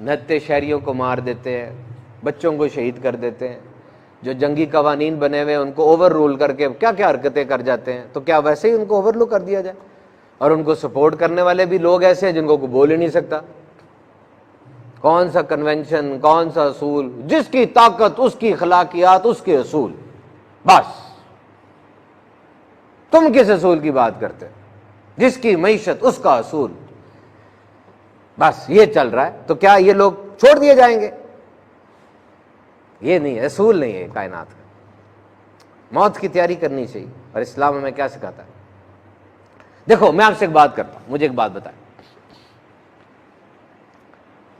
نہتے شہریوں کو مار دیتے ہیں، بچوں کو شہید کر دیتے ہیں، جو جنگی قوانین بنے ہوئے ہیں ان کو اوور رول کر کے کیا کیا حرکتیں کر جاتے ہیں، تو کیا ویسے ہی ان کو اوور رول کر دیا جائے؟ اور ان کو سپورٹ کرنے والے بھی لوگ ایسے ہیں جن کو کوئی بول ہی نہیں سکتا۔ کون سا کنونشن، کون سا اصول، جس کی طاقت اس کی اخلاقیات اس کے اصول، بس تم کس اصول کی بات کرتے؟ جس کی معیشت اس کا اصول، بس یہ چل رہا ہے۔ تو کیا یہ لوگ چھوڑ دیے جائیں گے؟ یہ نہیں ہے، اصول نہیں ہے کائنات کا۔ موت کی تیاری کرنی چاہیے، اور اسلام ہمیں کیا سکھاتا ہے؟ دیکھو میں آپ سے ایک بات کرتا ہوں، مجھے ایک بات بتائیں،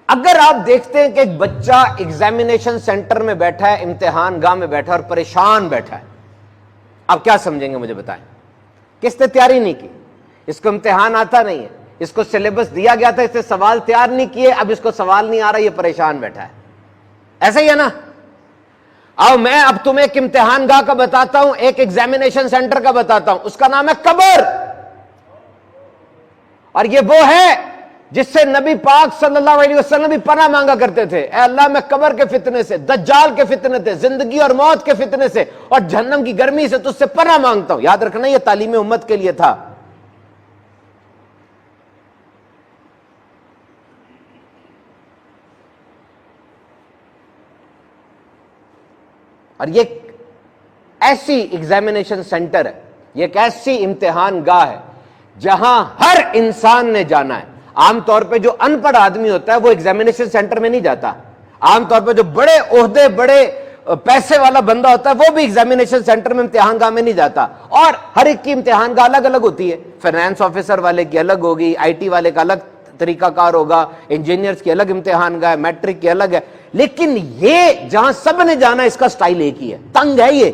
اگر آپ دیکھتے ہیں کہ ایک بچہ ایگزامینیشن سینٹر میں بیٹھا ہے، امتحان گاہ میں بیٹھا ہے اور پریشان بیٹھا ہے، آپ کیا سمجھیں گے؟ مجھے بتائیں۔ کس نے تیاری نہیں کی، اس کو امتحان آتا نہیں ہے، اس کو سلیبس دیا گیا تھا، اس نے سوال تیار نہیں کیے، اب اس کو سوال نہیں آ رہا، یہ پریشان بیٹھا ہے، ایسا ہی ہے نا؟ اب میں تمہیں ایک امتحان گاہ کا بتاتا ہوں، ایک ایگزامینیشن سینٹر کا بتاتا ہوں، اس کا نام ہے قبر، اور یہ وہ ہے جس سے نبی پاک صلی اللہ علیہ وسلم بھی پناہ مانگا کرتے تھے۔ اے اللہ میں قبر کے فتنے سے، دجال کے فتنے سے، زندگی اور موت کے فتنے سے اور جہنم کی گرمی سے تجھ سے پناہ مانگتا ہوں۔ یاد رکھنا یہ تعلیم امت کے لیے تھا۔ اور یہ ایسی ایگزامینیشن سینٹر ہے، یہ ایک ایسی امتحان گاہ ہے جہاں ہر انسان نے جانا ہے۔ عام طور پہ جو ان پڑھ آدمی ہوتا ہے وہ ایگزامینیشن سینٹر میں نہیں جاتا، عام طور پہ جو بڑے عہدے، بڑے پیسے والا بندہ ہوتا ہے وہ بھی ایگزامینیشن سینٹر میں، امتحان گاہ میں نہیں جاتا۔ اور ہر ایک کی امتحان گاہ الگ الگ ہوتی ہے، فائنانس آفیسر والے کی الگ ہوگی، آئی ٹی والے کا الگ طریقہ کار ہوگا، انجینئرز کی الگ امتحان گاہ ہے، میٹرک کی الگ ہے، لیکن یہ جہاں سب نے جانا ہے اس کا سٹائل ایک ہی ہے۔ تنگ ہے یہ،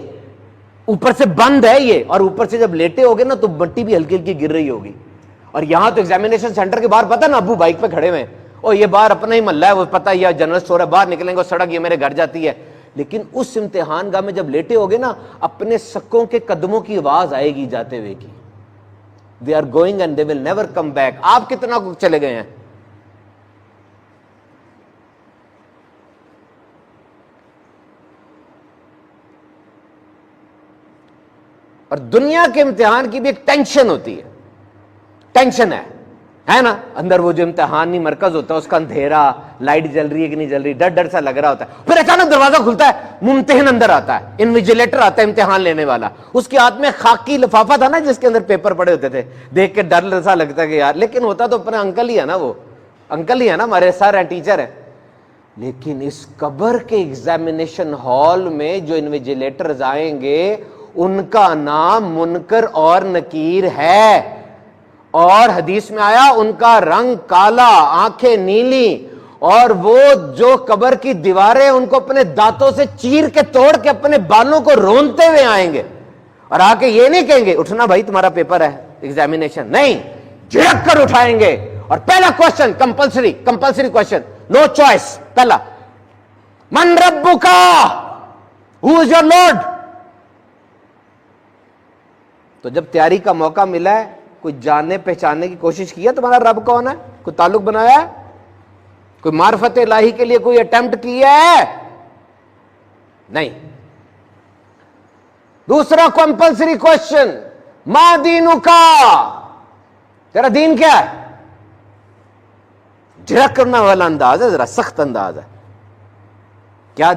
اوپر سے بند ہے یہ، اور اوپر سے جب لیٹے ہوگے نا تو مٹی بھی ہلکی ہلکی گر رہی ہوگی۔ اور یہاں تو ایگزامینیشن سینٹر کے باہر پتہ نا ابو بائک پہ کھڑے ہوئے ہیں، اور یہ باہر اپنا ہی محلہ ہے، وہ پتہ یہ جنرل اسٹور ہے، باہر نکلیں گے سڑک یہ میرے گھر جاتی ہے۔ لیکن اس امتحان گاہ میں جب لیٹے ہوگے نا، اپنے سکوں کے قدموں کی آواز آئے گی جاتے ہوئے کی، they are going and they will never come back۔ آپ کتنا چلے گئے ہیں؟ اور دنیا کے امتحان کی بھی ایک ٹینشن ہوتی ہے، ٹینشن ہے نا؟ اندر وہ جو امتحانی مرکز ہوتا ہے اس کا اندھیرا، لائٹ جل رہی ہے کہ نہیں جل رہی، ڈر ڈر سا لگ رہا ہوتا ہے، پھر اچانک دروازہ کھلتا ہے، ممتحن اندر آتا ہے، انویجیلیٹر آتا ہے، امتحان لینے والا، اس کے ہاتھ میں خاکی لفافہ تھا نا جس کے اندر پیپر پڑے ہوتے تھے، دیکھ کے ڈر سا لگتا ہے کہ یار، لیکن ہوتا تو اپنا انکل ہی ہے نا، وہ انکل ہی ہے نا، ہمارے سر ہیں، ٹیچر ہیں۔ لیکن اس قبر کے ایگزامینیشن ہال میں جو انویجیلیٹرز آئیں گے ان کا نام منکر اور نکیر ہے، اور حدیث میں آیا ان کا رنگ کالا، آنکھیں نیلی، اور وہ جو قبر کی دیواریں ان کو اپنے دانتوں سے چیر کے توڑ کے اپنے بالوں کو رونتے ہوئے آئیں گے، اور آ کے یہ نہیں کہیں گے اٹھنا بھائی تمہارا پیپر ہے ایگزامینیشن، نہیں، جھڑک کر اٹھائیں گے، اور پہلا question compulsory question, no choice, پہلا من ربک، ہو از یور لارڈ۔ تو جب تیاری کا موقع ملا ہے، کوئی جاننے پہچاننے کی کوشش کی ہے تمہارا رب کون ہے؟ کوئی تعلق بنایا ہے؟ کوئی معرفت الہی کے لیے کوئی اٹیمپٹ کیا ہے؟ نہیں۔ دوسرا کمپلسری کوشچن، ما دینک، تیرا دین کیا ہے؟ جھڑک کرنا والا انداز ہے، ذرا سخت انداز ہے، کیا